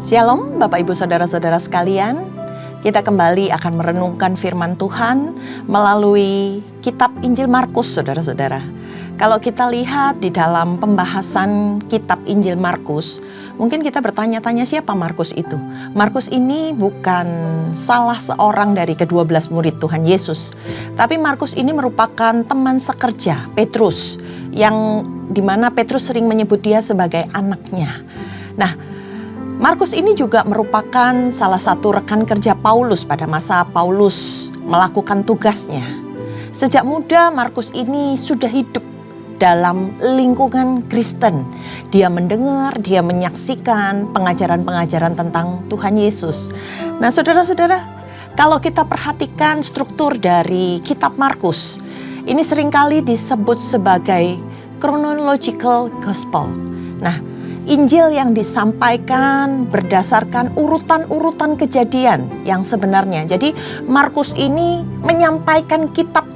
Shalom Bapak Ibu Saudara-saudara sekalian, kita kembali akan merenungkan firman Tuhan melalui kitab Injil Markus, saudara-saudara. Kalau kita lihat di dalam pembahasan kitab Injil Markus, mungkin kita bertanya-tanya siapa Markus itu? Markus ini bukan salah seorang dari ke-12 murid Tuhan Yesus, tapi Markus ini merupakan teman sekerja Petrus, yang dimana Petrus sering menyebut dia sebagai anaknya. Nah, Markus ini juga merupakan salah satu rekan kerja Paulus pada masa Paulus melakukan tugasnya. Sejak muda Markus ini sudah hidup dalam lingkungan Kristen. Dia mendengar, dia menyaksikan pengajaran-pengajaran tentang Tuhan Yesus. Nah, saudara-saudara, kalau kita perhatikan struktur dari kitab Markus, ini seringkali disebut sebagai chronological gospel. Nah, Injil yang disampaikan berdasarkan urutan-urutan kejadian yang sebenarnya. Jadi Markus ini menyampaikan kitab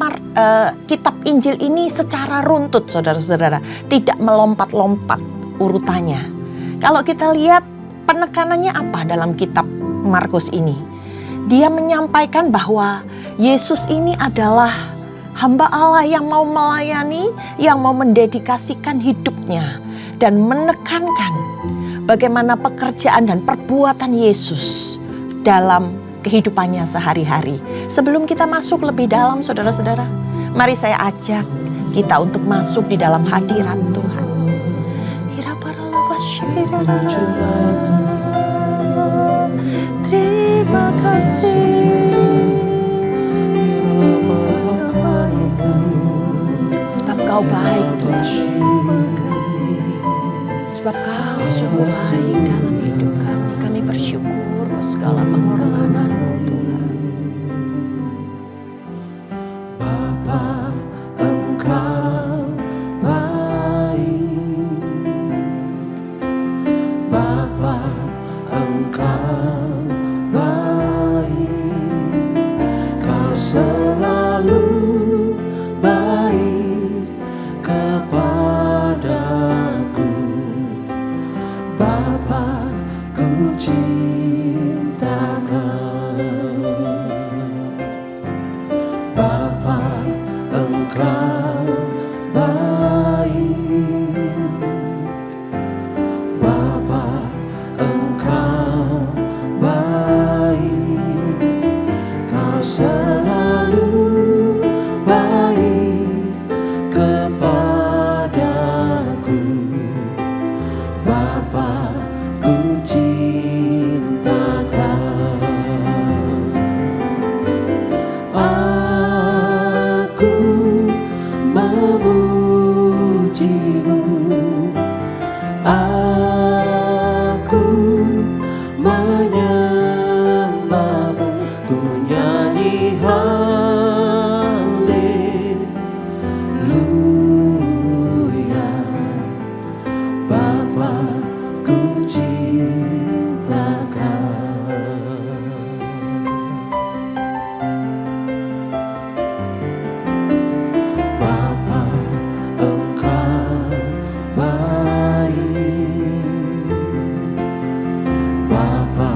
Injil ini secara runtut, saudara-saudara, tidak melompat-lompat urutannya. Kalau kita lihat penekanannya apa dalam kitab Markus ini? Dia menyampaikan bahwa Yesus ini adalah hamba Allah yang mau melayani, yang mau mendedikasikan hidupnya dan menekankan bagaimana pekerjaan dan perbuatan Yesus dalam kehidupannya sehari-hari. Sebelum kita masuk lebih dalam, saudara-saudara, mari saya ajak kita untuk masuk di dalam hadirat Tuhan. Terima kasih, sebab Kau baik, Tuhan. Sebab Kau sungguh baik dalam hidup kami. Kami bersyukur buat segala pengorbanan-Mu, Tuhan. Bapa, Engkau baik. Bapa, Engkau baik. Kau selalu baik kepadaku. Bapa, ku cinta Kau. Bapa, Engkau baik. Bapa, Engkau baik. Kau selalu baik kepadaku. Bapa, ku cinta Kau. Aku memuji-Mu, aku menyembah-Mu, ku nyanyi haleluya. Bapa, ku cinta Kau. Bapa, Engkau baik. Bapa,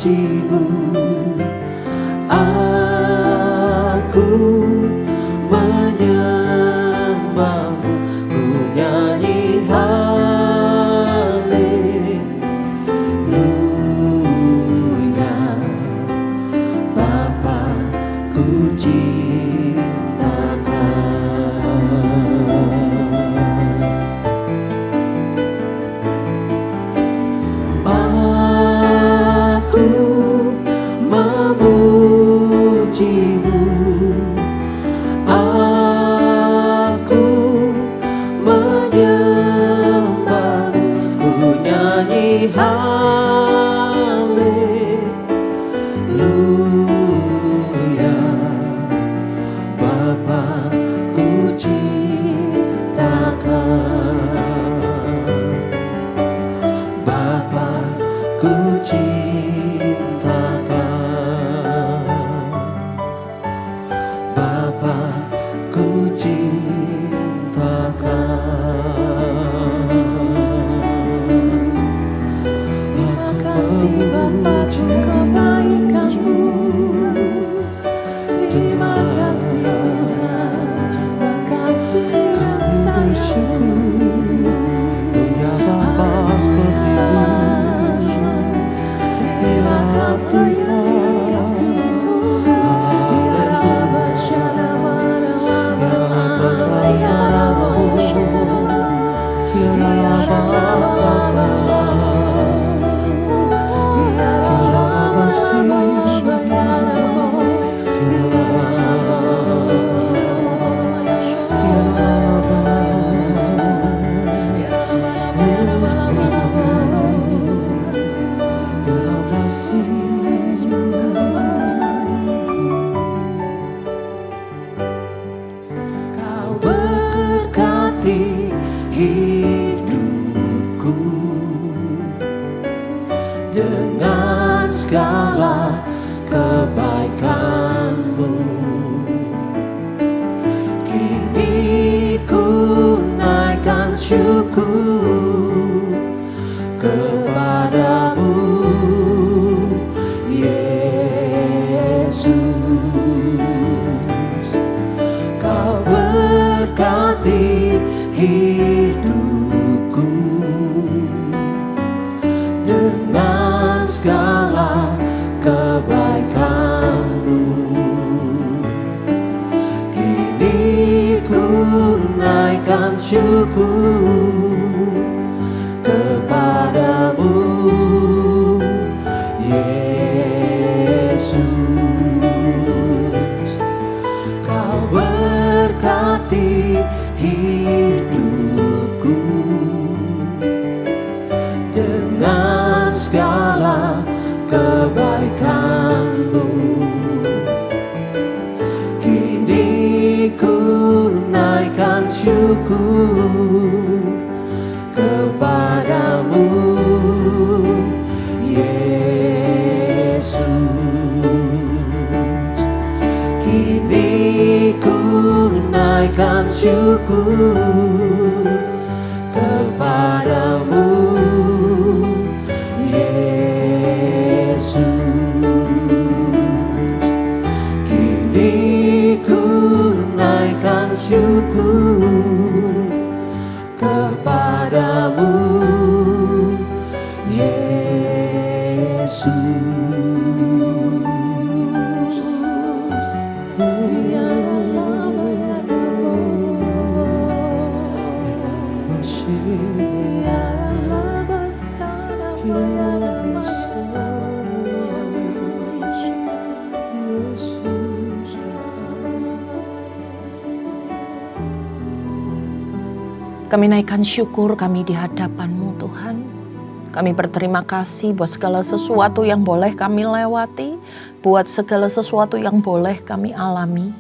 memujimu, aku menyembahmu, ku nyanyi haleluya. Bapa, ku aku memujimu, aku menyembahmu, ku nyanyi haleluya. Bapa, ku ciptakan, Bapa, ku ciptakan, Bapa, ku ciptakan. Terima kasih Bapa untuk kebaikan-Mu. Terima kasih Tuhan, makasih yang sayang-Mu. Punya Bapa seperti-Mu. Terima kasih Yesus Tuhan. Ya Rabba Shalama Rama Ya Rabba Shalama Ya Rabba Kau berkati hidupku dengan segala kebaikan-Mu. Kini ku naikkan syukur kepadamu, Yesus. Kau berkati hidupku dengan segala kebaikan-Mu. Kini ku naikkan syukur kepadamu, Yesus. Kau berkati hidupku dengan segala kebaikan-Mu. Kini ku naikkan syukur kepadamu, Yesus. Kini ku naikkan syukur kepadamu, Yesus. Kini ku naikkan syukur kepadamu, Yesus. Kami naikkan syukur kami di hadapan-Mu Tuhan. Kami berterima kasih buat segala sesuatu yang boleh kami lewati, buat segala sesuatu yang boleh kami alami.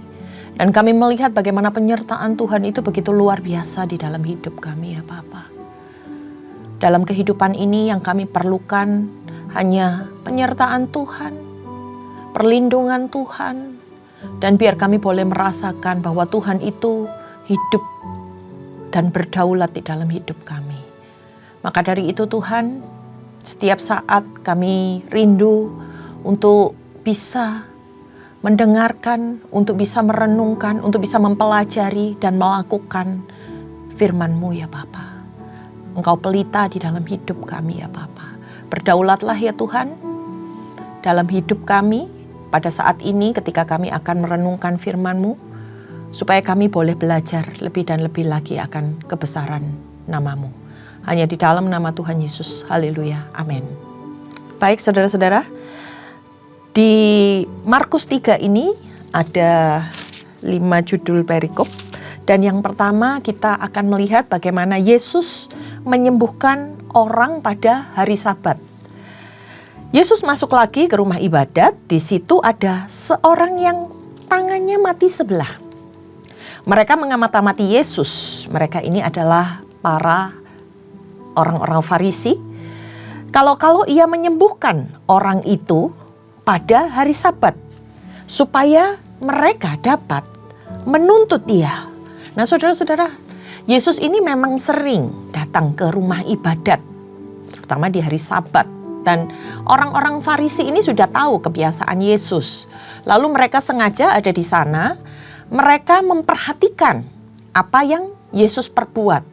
Dan kami melihat bagaimana penyertaan Tuhan itu begitu luar biasa di dalam hidup kami ya Bapa. Dalam kehidupan ini yang kami perlukan hanya penyertaan Tuhan, perlindungan Tuhan, dan biar kami boleh merasakan bahwa Tuhan itu hidup dan berdaulat di dalam hidup kami. Maka dari itu Tuhan, setiap saat kami rindu untuk bisa mendengarkan, untuk bisa merenungkan, untuk bisa mempelajari dan melakukan firman-Mu ya Bapa. Engkau pelita di dalam hidup kami ya Bapa. Berdaulatlah ya Tuhan dalam hidup kami pada saat ini ketika kami akan merenungkan firman-Mu, supaya kami boleh belajar lebih dan lebih lagi akan kebesaran nama-Mu. Hanya di dalam nama Tuhan Yesus. Haleluya. Amin. Baik saudara-saudara, di Markus 3 ini ada 5 judul perikop. Dan yang pertama kita akan melihat bagaimana Yesus menyembuhkan orang pada hari Sabat. Yesus masuk lagi ke rumah ibadat, di situ ada seorang yang tangannya mati sebelah. Mereka mengamati Yesus, mereka ini adalah para orang-orang Farisi. Kalau ia menyembuhkan orang itu pada hari Sabat, supaya mereka dapat menuntut dia. Nah saudara-saudara, Yesus ini memang sering datang ke rumah ibadat, terutama di hari Sabat. Dan orang-orang Farisi ini sudah tahu kebiasaan Yesus. Lalu mereka sengaja ada di sana, mereka memperhatikan apa yang Yesus perbuat.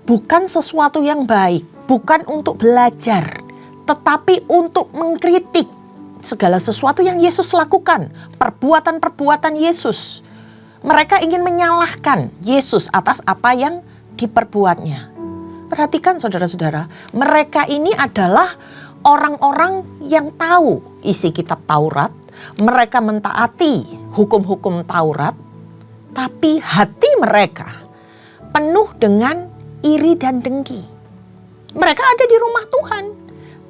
Bukan sesuatu yang baik, bukan untuk belajar, tetapi untuk mengkritik segala sesuatu yang Yesus lakukan, perbuatan-perbuatan Yesus. Mereka ingin menyalahkan Yesus atas apa yang diperbuatnya. Perhatikan saudara-saudara, mereka ini adalah orang-orang yang tahu isi kitab Taurat. Mereka mentaati hukum-hukum Taurat, tapi hati mereka penuh dengan iri dan dengki. Mereka ada di rumah Tuhan,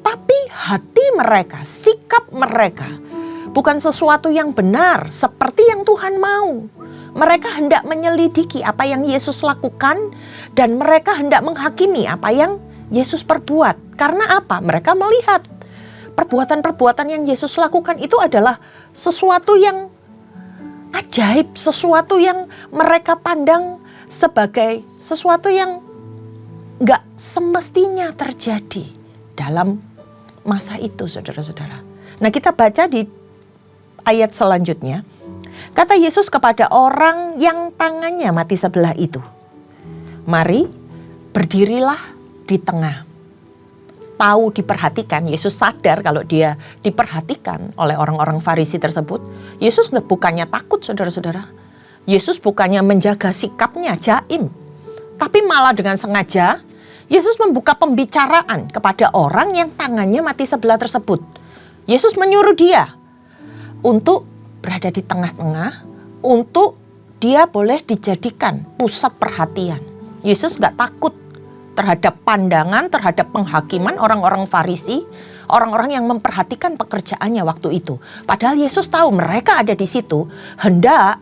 tapi hati mereka, sikap mereka bukan sesuatu yang benar seperti yang Tuhan mau. Mereka hendak menyelidiki apa yang Yesus lakukan dan mereka hendak menghakimi apa yang Yesus perbuat. Karena apa? Mereka melihat perbuatan-perbuatan yang Yesus lakukan itu adalah sesuatu yang ajaib, sesuatu yang mereka pandang sebagai sesuatu yang gak semestinya terjadi dalam masa itu, saudara-saudara. Nah, kita baca di ayat selanjutnya. Kata Yesus kepada orang yang tangannya mati sebelah itu, "Mari, berdirilah di tengah." Tahu diperhatikan, Yesus sadar kalau dia diperhatikan oleh orang-orang Farisi tersebut. Yesus bukannya takut, saudara-saudara. Yesus bukannya menjaga sikapnya jaim, tapi malah dengan sengaja Yesus membuka pembicaraan kepada orang yang tangannya mati sebelah tersebut. Yesus menyuruh dia untuk berada di tengah-tengah, untuk dia boleh dijadikan pusat perhatian. Yesus gak takut terhadap pandangan, terhadap penghakiman orang-orang Farisi, orang-orang yang memperhatikan pekerjaannya waktu itu. Padahal Yesus tahu mereka ada di situ hendak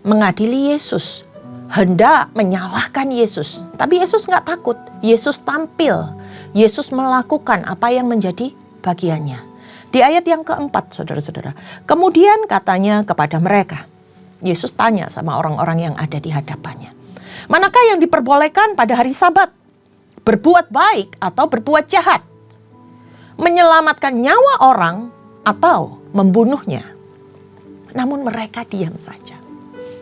mengadili Yesus, hendak menyalahkan Yesus. Tapi Yesus gak takut. Yesus tampil. Yesus melakukan apa yang menjadi bagiannya. Di ayat yang keempat, saudara-saudara. Kemudian katanya kepada mereka. Yesus tanya sama orang-orang yang ada di hadapannya. Manakah yang diperbolehkan pada hari Sabat? Berbuat baik atau berbuat jahat? Menyelamatkan nyawa orang atau membunuhnya? Namun mereka diam saja.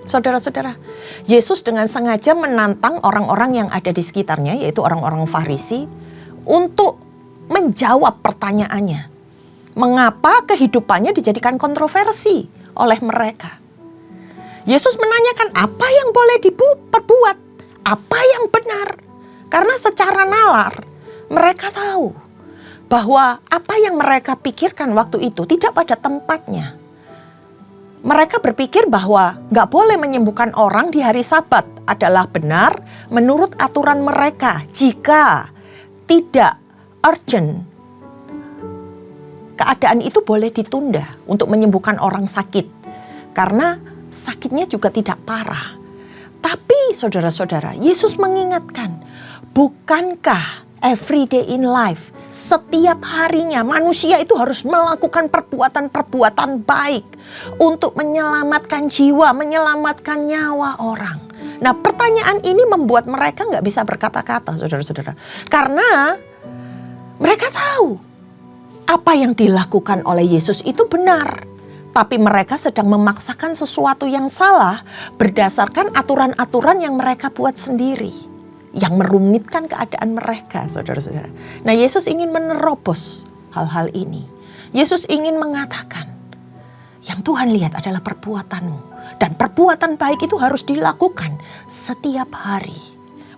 Saudara-saudara, Yesus dengan sengaja menantang orang-orang yang ada di sekitarnya, yaitu orang-orang Farisi, untuk menjawab pertanyaannya. Mengapa kehidupannya dijadikan kontroversi oleh mereka? Yesus menanyakan apa yang boleh diperbuat, apa yang benar. Karena secara nalar mereka tahu bahwa apa yang mereka pikirkan waktu itu tidak pada tempatnya. Mereka berpikir bahwa gak boleh menyembuhkan orang di hari Sabat adalah benar menurut aturan mereka. Jika tidak urgent, keadaan itu boleh ditunda untuk menyembuhkan orang sakit. Karena sakitnya juga tidak parah. Tapi saudara-saudara, Yesus mengingatkan, bukankah everyday in life, setiap harinya manusia itu harus melakukan perbuatan-perbuatan baik untuk menyelamatkan jiwa, menyelamatkan nyawa orang. Nah, pertanyaan ini membuat mereka gak bisa berkata-kata, saudara-saudara. Karena mereka tahu apa yang dilakukan oleh Yesus itu benar. Tapi mereka sedang memaksakan sesuatu yang salah berdasarkan aturan-aturan yang mereka buat sendiri. Yang merumitkan keadaan mereka, saudara-saudara. Nah, Yesus ingin menerobos hal-hal ini. Yesus ingin mengatakan, yang Tuhan lihat adalah perbuatanmu. Dan perbuatan baik itu harus dilakukan setiap hari.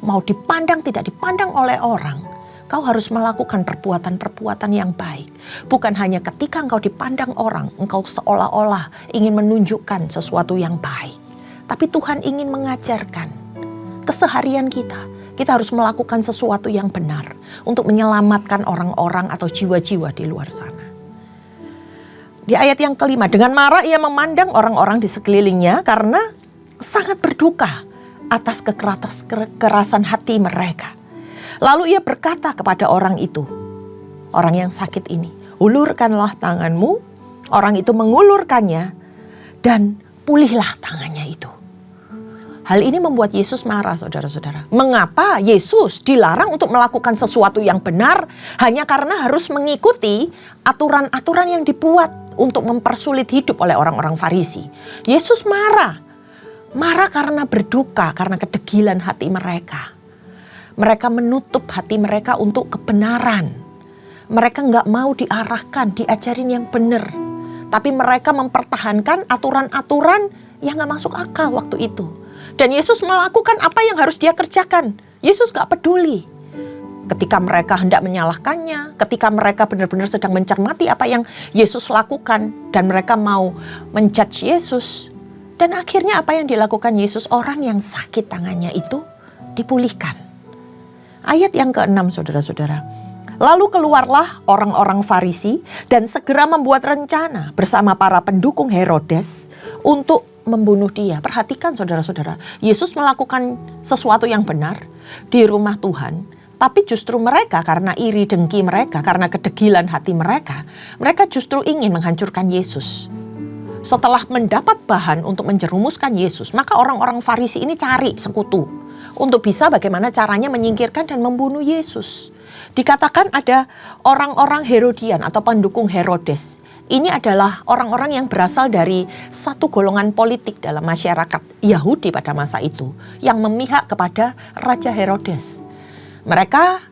Mau dipandang tidak dipandang oleh orang, kau harus melakukan perbuatan-perbuatan yang baik. Bukan hanya ketika engkau dipandang orang, engkau seolah-olah ingin menunjukkan sesuatu yang baik. Tapi Tuhan ingin mengajarkan keseharian kita. Kita harus melakukan sesuatu yang benar untuk menyelamatkan orang-orang atau jiwa-jiwa di luar sana. Di ayat yang kelima, dengan marah ia memandang orang-orang di sekelilingnya karena sangat berduka atas kekerasan hati mereka. Lalu ia berkata kepada orang itu, orang yang sakit ini, ulurkanlah tanganmu. Orang itu mengulurkannya dan pulihlah tangannya itu. Hal ini membuat Yesus marah, saudara-saudara. Mengapa Yesus dilarang untuk melakukan sesuatu yang benar hanya karena harus mengikuti aturan-aturan yang dibuat untuk mempersulit hidup oleh orang-orang Farisi? Yesus marah. Marah karena berduka, karena kedegilan hati mereka. Mereka menutup hati mereka untuk kebenaran. Mereka nggak mau diarahkan, diajarin yang benar. Tapi mereka mempertahankan aturan-aturan yang nggak masuk akal waktu itu. Dan Yesus melakukan apa yang harus dia kerjakan. Yesus gak peduli. Ketika mereka hendak menyalahkannya, ketika mereka benar-benar sedang mencermati apa yang Yesus lakukan, dan mereka mau menjudge Yesus. Dan akhirnya apa yang dilakukan Yesus? Orang yang sakit tangannya itu dipulihkan. Ayat yang ke-6, saudara-saudara. Lalu keluarlah orang-orang Farisi dan segera membuat rencana bersama para pendukung Herodes untuk membunuh dia. Perhatikan saudara-saudara, Yesus melakukan sesuatu yang benar di rumah Tuhan, tapi justru mereka karena iri dengki mereka, karena kedegilan hati mereka, mereka justru ingin menghancurkan Yesus. Setelah mendapat bahan untuk menjerumuskan Yesus, maka orang-orang Farisi ini cari sekutu untuk bisa bagaimana caranya menyingkirkan dan membunuh Yesus. Dikatakan ada orang-orang Herodian atau pendukung Herodes. Ini adalah orang-orang yang berasal dari satu golongan politik dalam masyarakat Yahudi pada masa itu yang memihak kepada Raja Herodes. Mereka,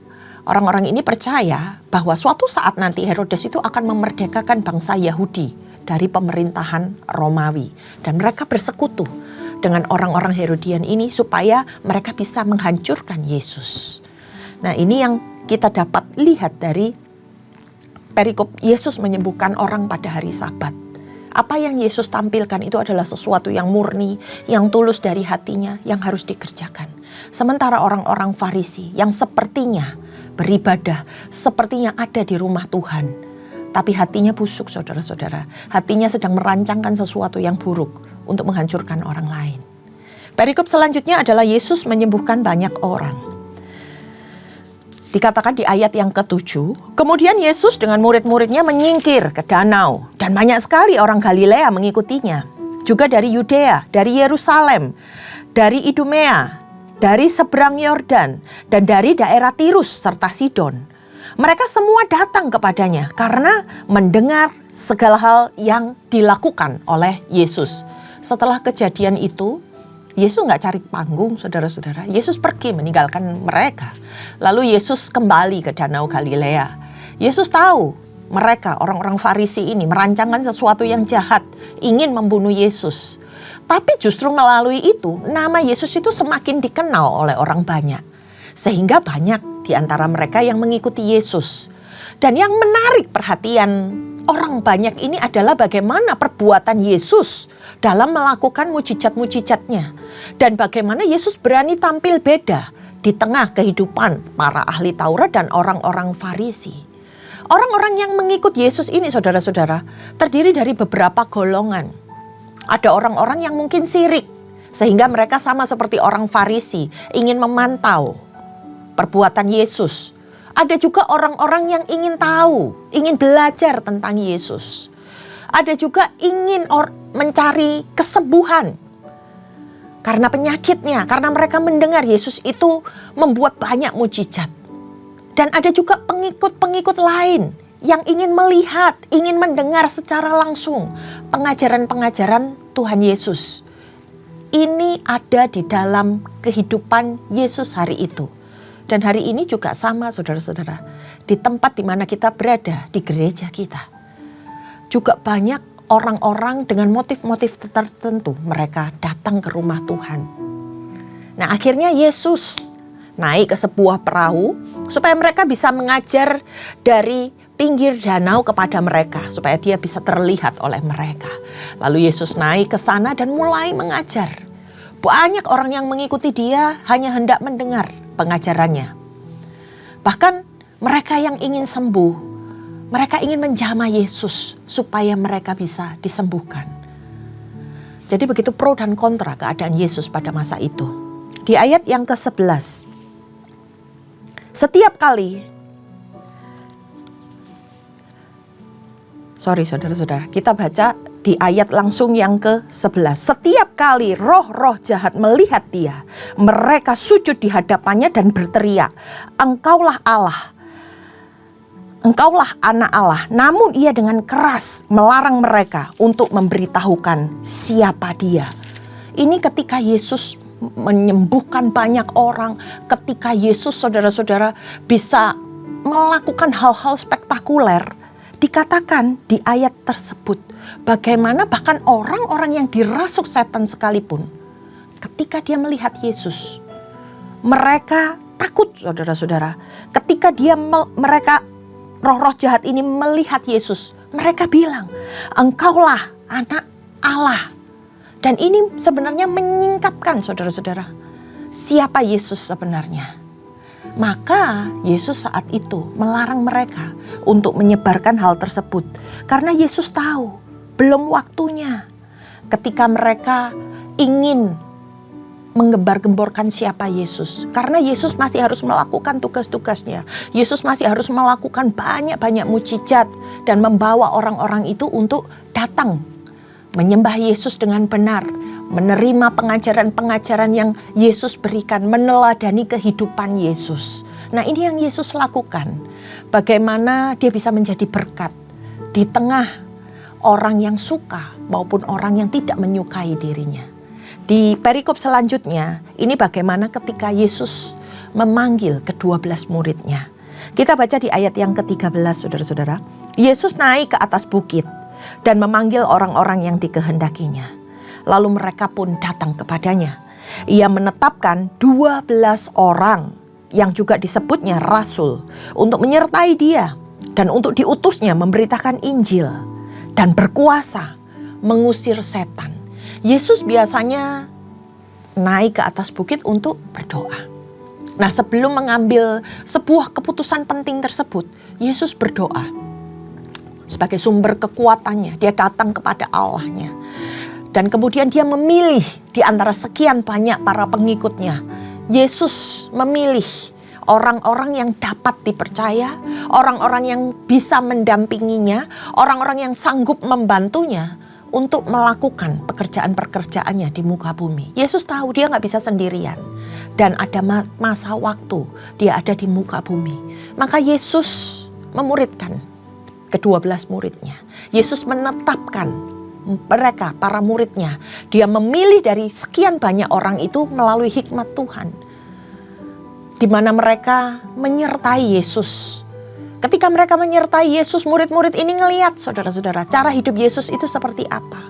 orang-orang ini percaya bahwa suatu saat nanti Herodes itu akan memerdekakan bangsa Yahudi dari pemerintahan Romawi. Dan mereka bersekutu dengan orang-orang Herodian ini supaya mereka bisa menghancurkan Yesus. Nah, ini yang kita dapat lihat dari perikop Yesus menyembuhkan orang pada hari Sabat. Apa yang Yesus tampilkan itu adalah sesuatu yang murni, yang tulus dari hatinya, yang harus dikerjakan. Sementara orang-orang Farisi yang sepertinya beribadah, sepertinya ada di rumah Tuhan, tapi hatinya busuk, saudara-saudara. Hatinya sedang merancangkan sesuatu yang buruk untuk menghancurkan orang lain. Perikop selanjutnya adalah Yesus menyembuhkan banyak orang. Dikatakan di ayat yang ke-7, kemudian Yesus dengan murid-muridnya menyingkir ke danau. Dan banyak sekali orang Galilea mengikutinya. Juga dari Yudea, dari Yerusalem, dari Idumea, dari seberang Yordan, dan dari daerah Tirus serta Sidon. Mereka semua datang kepadanya karena mendengar segala hal yang dilakukan oleh Yesus. Setelah kejadian itu, Yesus nggak cari panggung, saudara-saudara. Yesus pergi meninggalkan mereka. Lalu Yesus kembali ke Danau Galilea. Yesus tahu mereka, orang-orang Farisi ini merancangkan sesuatu yang jahat, ingin membunuh Yesus. Tapi justru melalui itu, nama Yesus itu semakin dikenal oleh orang banyak. Sehingga banyak di antara mereka yang mengikuti Yesus. Dan yang menarik perhatian orang banyak ini adalah bagaimana perbuatan Yesus dalam melakukan mujizat-mujizatnya. Dan bagaimana Yesus berani tampil beda di tengah kehidupan para ahli Taurat dan orang-orang Farisi. Orang-orang yang mengikut Yesus ini, saudara-saudara, terdiri dari beberapa golongan. Ada orang-orang yang mungkin sirik, sehingga mereka sama seperti orang Farisi, ingin memantau perbuatan Yesus. Ada juga orang-orang yang ingin tahu, ingin belajar tentang Yesus. Ada juga ingin mencari kesembuhan karena penyakitnya, karena mereka mendengar Yesus itu membuat banyak mujizat. Dan ada juga pengikut-pengikut lain yang ingin melihat, ingin mendengar secara langsung pengajaran-pengajaran Tuhan Yesus. Ini ada di dalam kehidupan Yesus hari itu. Dan hari ini juga sama saudara-saudara. Di tempat di mana kita berada, di gereja kita. Juga banyak orang-orang dengan motif-motif tertentu mereka datang ke rumah Tuhan. Nah akhirnya Yesus naik ke sebuah perahu supaya mereka bisa mengajar dari pinggir danau kepada mereka. Supaya dia bisa terlihat oleh mereka. Lalu Yesus naik ke sana dan mulai mengajar. Banyak orang yang mengikuti dia hanya hendak mendengar pengajarannya. Bahkan mereka yang ingin sembuh, mereka ingin menjamah Yesus supaya mereka bisa disembuhkan. Jadi begitu pro dan kontra keadaan Yesus pada masa itu. Di ayat yang ke-11, setiap kali, saudara-saudara, kita baca di ayat langsung yang ke-11. Setiap kali roh-roh jahat melihat dia, mereka sujud di hadapannya dan berteriak, "Engkaulah Allah, Engkaulah anak Allah." Namun ia dengan keras melarang mereka untuk memberitahukan siapa dia. Ini ketika Yesus menyembuhkan banyak orang, ketika Yesus saudara-saudara bisa melakukan hal-hal spektakuler. Dikatakan di ayat tersebut, bagaimana bahkan orang-orang yang dirasuk setan sekalipun, ketika dia melihat Yesus, mereka takut saudara-saudara. Ketika mereka roh-roh jahat ini melihat Yesus, mereka bilang, "Engkaulah anak Allah." Dan ini sebenarnya menyingkapkan saudara-saudara, siapa Yesus sebenarnya. Maka Yesus saat itu melarang mereka untuk menyebarkan hal tersebut. Karena Yesus tahu belum waktunya ketika mereka ingin menggembar-gemborkan siapa Yesus. Karena Yesus masih harus melakukan tugas-tugasnya. Yesus masih harus melakukan banyak-banyak mujizat dan membawa orang-orang itu untuk datang menyembah Yesus dengan benar, menerima pengajaran-pengajaran yang Yesus berikan, meneladani kehidupan Yesus. Nah ini yang Yesus lakukan. Bagaimana dia bisa menjadi berkat di tengah orang yang suka maupun orang yang tidak menyukai dirinya. Di perikop selanjutnya, ini bagaimana ketika Yesus memanggil ke-12 muridnya. Kita baca di ayat yang ke-13 saudara-saudara. Yesus naik ke atas bukit dan memanggil orang-orang yang dikehendakinya. Lalu mereka pun datang kepadanya. Ia menetapkan 12 orang yang juga disebutnya rasul untuk menyertai dia dan untuk diutusnya memberitakan Injil dan berkuasa mengusir setan. Yesus biasanya naik ke atas bukit untuk berdoa. Nah, sebelum mengambil sebuah keputusan penting tersebut, Yesus berdoa. Sebagai sumber kekuatannya, dia datang kepada Allahnya. Dan kemudian dia memilih di antara sekian banyak para pengikutnya. Yesus memilih orang-orang yang dapat dipercaya, orang-orang yang bisa mendampinginya, orang-orang yang sanggup membantunya untuk melakukan pekerjaan-pekerjaannya di muka bumi. Yesus tahu dia gak bisa sendirian. Dan ada masa waktu dia ada di muka bumi. Maka Yesus memuridkan ke-12 muridnya. Yesus menetapkan mereka, para muridnya. Dia memilih dari sekian banyak orang itu melalui hikmat Tuhan. Di mana mereka menyertai Yesus. Ketika mereka menyertai Yesus, murid-murid ini ngelihat saudara-saudara, cara hidup Yesus itu seperti apa.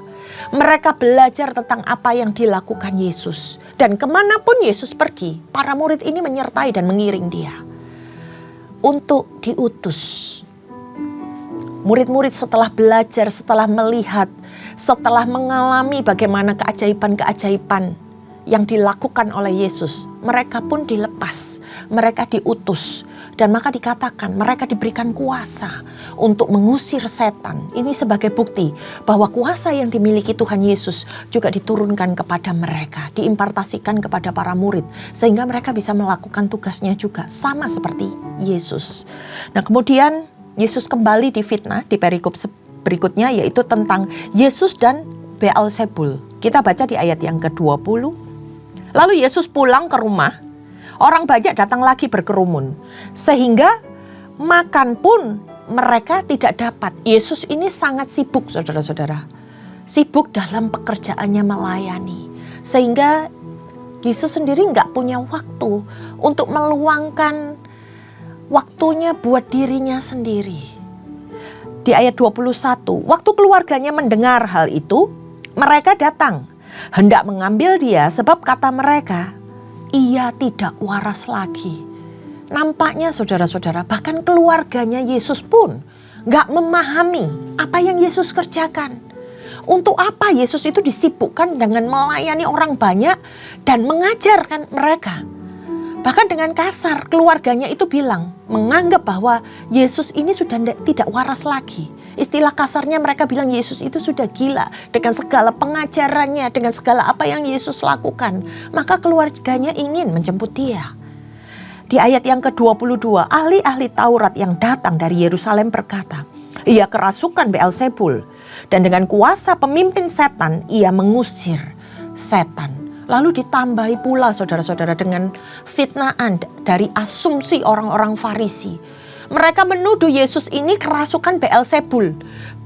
Mereka belajar tentang apa yang dilakukan Yesus. Dan kemanapun Yesus pergi, para murid ini menyertai dan mengiring dia. Untuk diutus. Murid-murid setelah belajar, setelah melihat, setelah mengalami bagaimana keajaiban-keajaiban yang dilakukan oleh Yesus, mereka pun dilepas, mereka diutus. Dan maka dikatakan mereka diberikan kuasa untuk mengusir setan. Ini sebagai bukti bahwa kuasa yang dimiliki Tuhan Yesus juga diturunkan kepada mereka, diimpartasikan kepada para murid. Sehingga mereka bisa melakukan tugasnya juga sama seperti Yesus. Nah kemudian Yesus kembali difitnah di perikop berikutnya, yaitu tentang Yesus dan Beelzebul. Kita baca di ayat yang ke-20. Lalu Yesus pulang ke rumah. Orang banyak datang lagi berkerumun, sehingga makan pun mereka tidak dapat. Yesus ini sangat sibuk, saudara-saudara. Sibuk dalam pekerjaannya melayani. Sehingga Yesus sendiri nggak punya waktu untuk meluangkan waktunya buat dirinya sendiri. Di ayat 21, waktu keluarganya mendengar hal itu, mereka datang, hendak mengambil dia sebab kata mereka, ia tidak waras lagi. Nampaknya saudara-saudara, bahkan keluarganya Yesus pun gak memahami apa yang Yesus kerjakan. Untuk apa Yesus itu disibukkan dengan melayani orang banyak dan mengajarkan mereka. Bahkan dengan kasar keluarganya itu bilang, menganggap bahwa Yesus ini sudah tidak waras lagi. Istilah kasarnya mereka bilang Yesus itu sudah gila dengan segala pengajarannya, dengan segala apa yang Yesus lakukan. Maka keluarganya ingin menjemput dia. Di ayat yang ke-22, ahli-ahli Taurat yang datang dari Yerusalem berkata, ia kerasukan Beelzebul dan dengan kuasa pemimpin setan ia mengusir setan. Lalu ditambahi pula saudara-saudara dengan fitnahan dari asumsi orang-orang Farisi. Mereka menuduh Yesus ini kerasukan Beelzebul.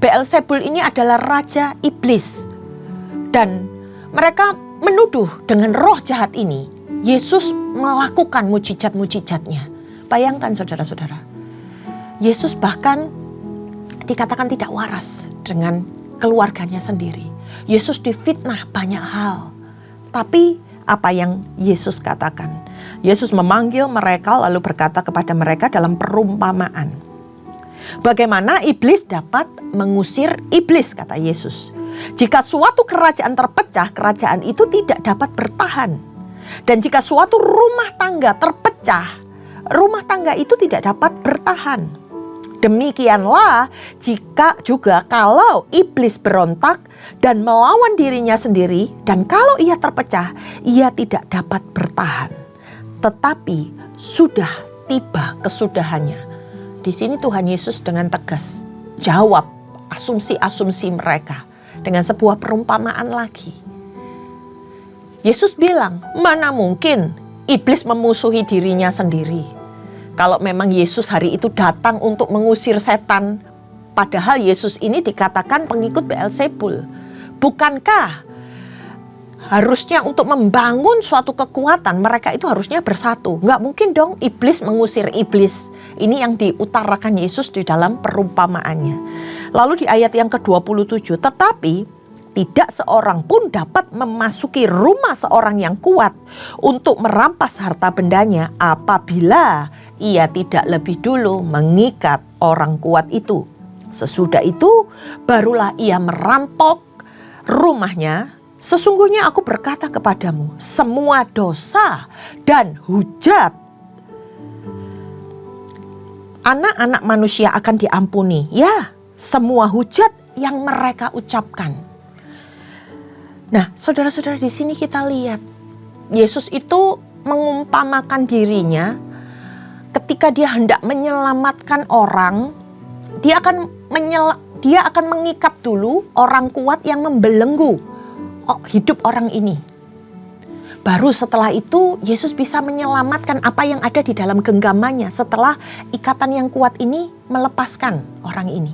Beelzebul ini adalah raja iblis. Dan mereka menuduh dengan roh jahat ini Yesus melakukan mujizat-mujizatnya. Bayangkan saudara-saudara. Yesus bahkan dikatakan tidak waras dengan keluarganya sendiri. Yesus difitnah banyak hal. Tapi apa yang Yesus katakan? Yesus memanggil mereka lalu berkata kepada mereka dalam perumpamaan. Bagaimana iblis dapat mengusir iblis, kata Yesus. Jika suatu kerajaan terpecah, kerajaan itu tidak dapat bertahan. Dan jika suatu rumah tangga terpecah, rumah tangga itu tidak dapat bertahan. Demikianlah jika juga kalau iblis berontak dan melawan dirinya sendiri dan kalau ia terpecah, ia tidak dapat bertahan. Tetapi sudah tiba kesudahannya. Di sini Tuhan Yesus dengan tegas jawab asumsi-asumsi mereka dengan sebuah perumpamaan lagi. Yesus bilang, mana mungkin iblis memusuhi dirinya sendiri. Kalau memang Yesus hari itu datang untuk mengusir setan, padahal Yesus ini dikatakan pengikut Beelzebul. Bukankah harusnya untuk membangun suatu kekuatan mereka itu harusnya bersatu? Nggak mungkin dong iblis mengusir iblis. Ini yang diutarakan Yesus di dalam perumpamaannya. Lalu di ayat yang ke-27, tetapi tidak seorang pun dapat memasuki rumah seorang yang kuat untuk merampas harta bendanya apabila ia tidak lebih dulu mengikat orang kuat itu. Sesudah itu barulah ia merampok rumahnya. Sesungguhnya aku berkata kepadamu, semua dosa dan hujat anak-anak manusia akan diampuni. Ya, semua hujat yang mereka ucapkan. Nah, saudara-saudara, di sini kita lihat Yesus itu mengumpamakan dirinya ketika dia hendak menyelamatkan orang, dia akan mengikat dulu orang kuat yang membelenggu hidup orang ini. Baru setelah itu Yesus bisa menyelamatkan apa yang ada di dalam genggamannya setelah ikatan yang kuat ini melepaskan orang ini.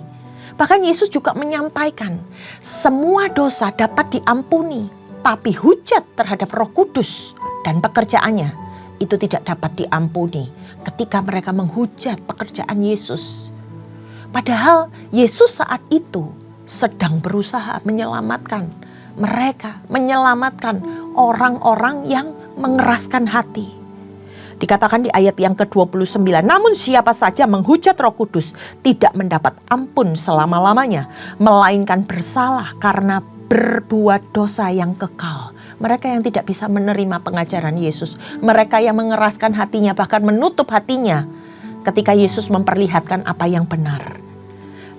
Bahkan Yesus juga menyampaikan semua dosa dapat diampuni, tapi hujat terhadap Roh Kudus dan pekerjaannya itu tidak dapat diampuni ketika mereka menghujat pekerjaan Yesus. Padahal Yesus saat itu sedang berusaha menyelamatkan mereka, menyelamatkan orang-orang yang mengeraskan hati. Dikatakan di ayat yang ke-29, namun siapa saja menghujat Roh Kudus tidak mendapat ampun selama-lamanya, melainkan bersalah karena berbuat dosa yang kekal. Mereka yang tidak bisa menerima pengajaran Yesus, mereka yang mengeraskan hatinya bahkan menutup hatinya ketika Yesus memperlihatkan apa yang benar.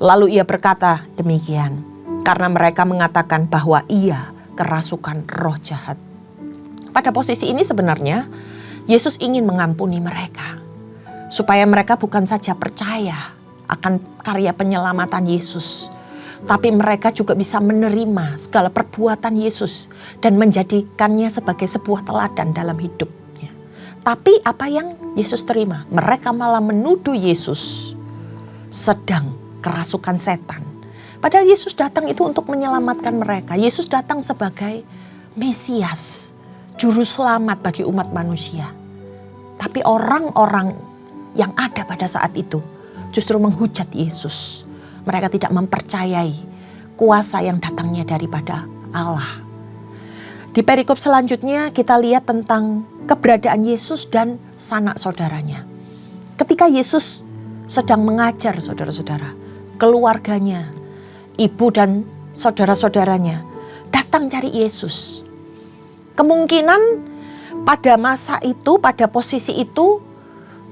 Lalu ia berkata demikian, karena mereka mengatakan bahwa ia kerasukan roh jahat. Pada posisi ini sebenarnya Yesus ingin mengampuni mereka, supaya mereka bukan saja percaya akan karya penyelamatan Yesus, tapi mereka juga bisa menerima segala perbuatan Yesus dan menjadikannya sebagai sebuah teladan dalam hidupnya. Tapi apa yang Yesus terima? Mereka malah menuduh Yesus sedang kerasukan setan. Padahal Yesus datang itu untuk menyelamatkan mereka. Yesus datang sebagai Mesias, juru selamat bagi umat manusia. Tapi orang-orang yang ada pada saat itu justru menghujat Yesus. Mereka tidak mempercayai kuasa yang datangnya daripada Allah. Di perikop selanjutnya kita lihat tentang keberadaan Yesus dan sanak saudaranya. Ketika Yesus sedang mengajar saudara-saudara, keluarganya, ibu dan saudara-saudaranya datang cari Yesus. Kemungkinan pada masa itu, pada posisi itu,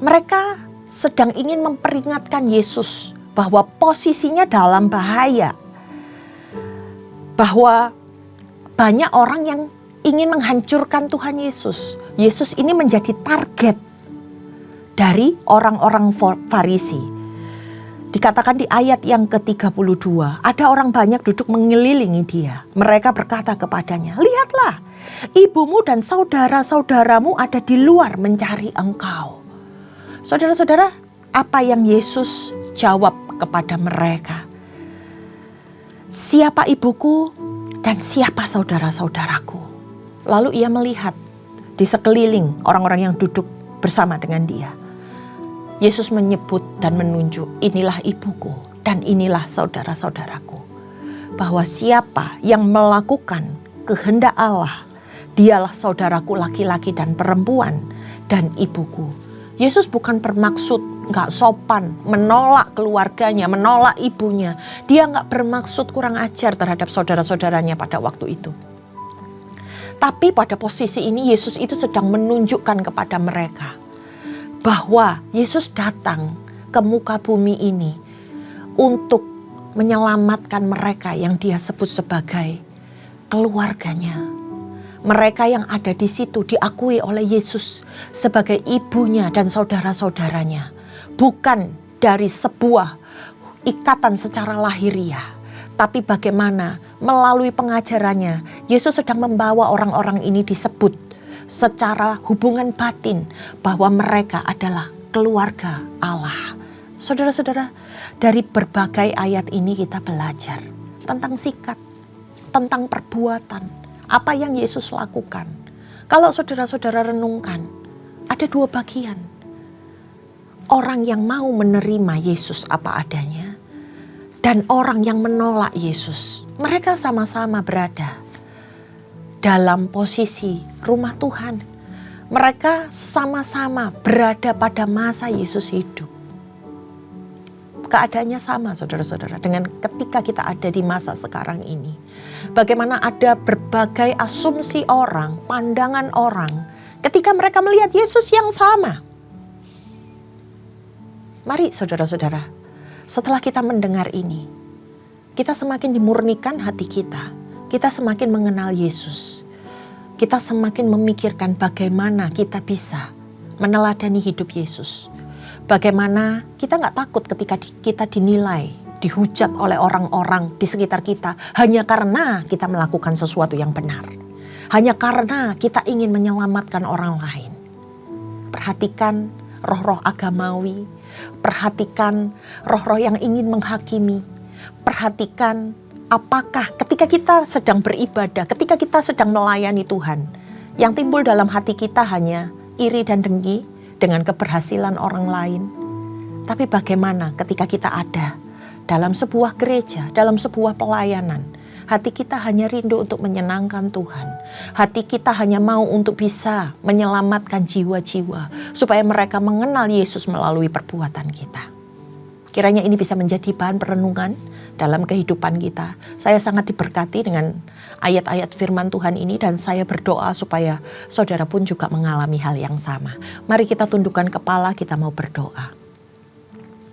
mereka sedang ingin memperingatkan Yesus bahwa posisinya dalam bahaya. Bahwa banyak orang yang ingin menghancurkan Tuhan Yesus. Yesus ini menjadi target dari orang-orang Farisi. Dikatakan di ayat yang ke-32, ada orang banyak duduk mengelilingi dia. Mereka berkata kepadanya, "Lihatlah, ibumu dan saudara-saudaramu ada di luar mencari engkau." Saudara-saudara, apa yang Yesus jawab kepada mereka? "Siapa ibuku dan siapa saudara-saudaraku?" Lalu ia melihat di sekeliling orang-orang yang duduk bersama dengan dia. Yesus menyebut dan menunjuk, "Inilah ibuku dan inilah saudara-saudaraku." Bahwa siapa yang melakukan kehendak Allah, dialah saudaraku laki-laki dan perempuan dan ibuku. Yesus bukan bermaksud gak sopan, menolak keluarganya, menolak ibunya. Dia gak bermaksud kurang ajar terhadap saudara-saudaranya pada waktu itu. Tapi pada posisi ini Yesus itu sedang menunjukkan kepada mereka bahwa Yesus datang ke muka bumi ini untuk menyelamatkan mereka yang dia sebut sebagai keluarganya. Mereka yang ada di situ diakui oleh Yesus sebagai ibunya dan saudara-saudaranya. Bukan dari sebuah ikatan secara lahiriah. Tapi bagaimana melalui pengajarannya Yesus sedang membawa orang-orang ini disebut secara hubungan batin bahwa mereka adalah keluarga Allah. Saudara-saudara, dari berbagai ayat ini kita belajar tentang sikap, tentang perbuatan, apa yang Yesus lakukan. Kalau saudara-saudara renungkan, ada dua bagian. Orang yang mau menerima Yesus apa adanya, dan orang yang menolak Yesus. Mereka sama-sama berada dalam posisi rumah Tuhan. Mereka sama-sama berada pada masa Yesus hidup. Keadaannya sama saudara-saudara dengan ketika kita ada di masa sekarang ini. Bagaimana ada berbagai asumsi orang, pandangan orang ketika mereka melihat Yesus yang sama. Mari saudara-saudara, setelah kita mendengar ini, kita semakin dimurnikan hati kita. Kita semakin mengenal Yesus. Kita semakin memikirkan bagaimana kita bisa meneladani hidup Yesus. Bagaimana kita gak takut ketika kita dinilai, dihujat oleh orang-orang di sekitar kita. Hanya karena kita melakukan sesuatu yang benar. Hanya karena kita ingin menyelamatkan orang lain. Perhatikan roh-roh agamawi. Perhatikan roh-roh yang ingin menghakimi. Perhatikan apakah ketika kita sedang beribadah, ketika kita sedang melayani Tuhan, yang timbul dalam hati kita hanya iri dan dengki dengan keberhasilan orang lain. Tapi bagaimana ketika kita ada dalam sebuah gereja, dalam sebuah pelayanan, hati kita hanya rindu untuk menyenangkan Tuhan. Hati kita hanya mau untuk bisa menyelamatkan jiwa-jiwa supaya mereka mengenal Yesus melalui perbuatan kita. Kiranya ini bisa menjadi bahan perenungan dalam kehidupan kita. Saya sangat diberkati dengan ayat-ayat firman Tuhan ini dan saya berdoa supaya saudara pun juga mengalami hal yang sama. Mari kita tundukkan kepala, kita mau berdoa.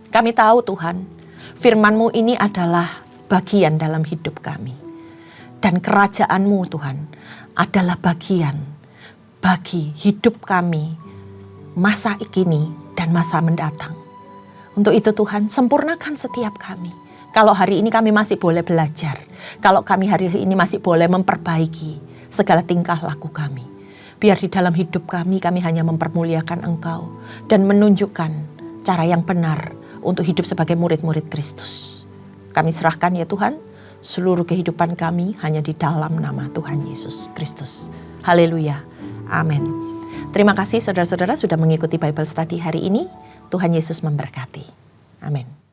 Kami tahu Tuhan, firman-Mu ini adalah bagian dalam hidup kami. Dan kerajaan-Mu Tuhan adalah bagian bagi hidup kami masa kini dan masa mendatang. Untuk itu Tuhan, sempurnakan setiap kami. Kalau hari ini kami masih boleh belajar, kalau kami hari ini masih boleh memperbaiki segala tingkah laku kami. Biar di dalam hidup kami hanya mempermuliakan Engkau dan menunjukkan cara yang benar untuk hidup sebagai murid-murid Kristus. Kami serahkan ya Tuhan, seluruh kehidupan kami hanya di dalam nama Tuhan Yesus Kristus. Haleluya. Amin. Terima kasih saudara-saudara sudah mengikuti Bible Study hari ini. Tuhan Yesus memberkati. Amin.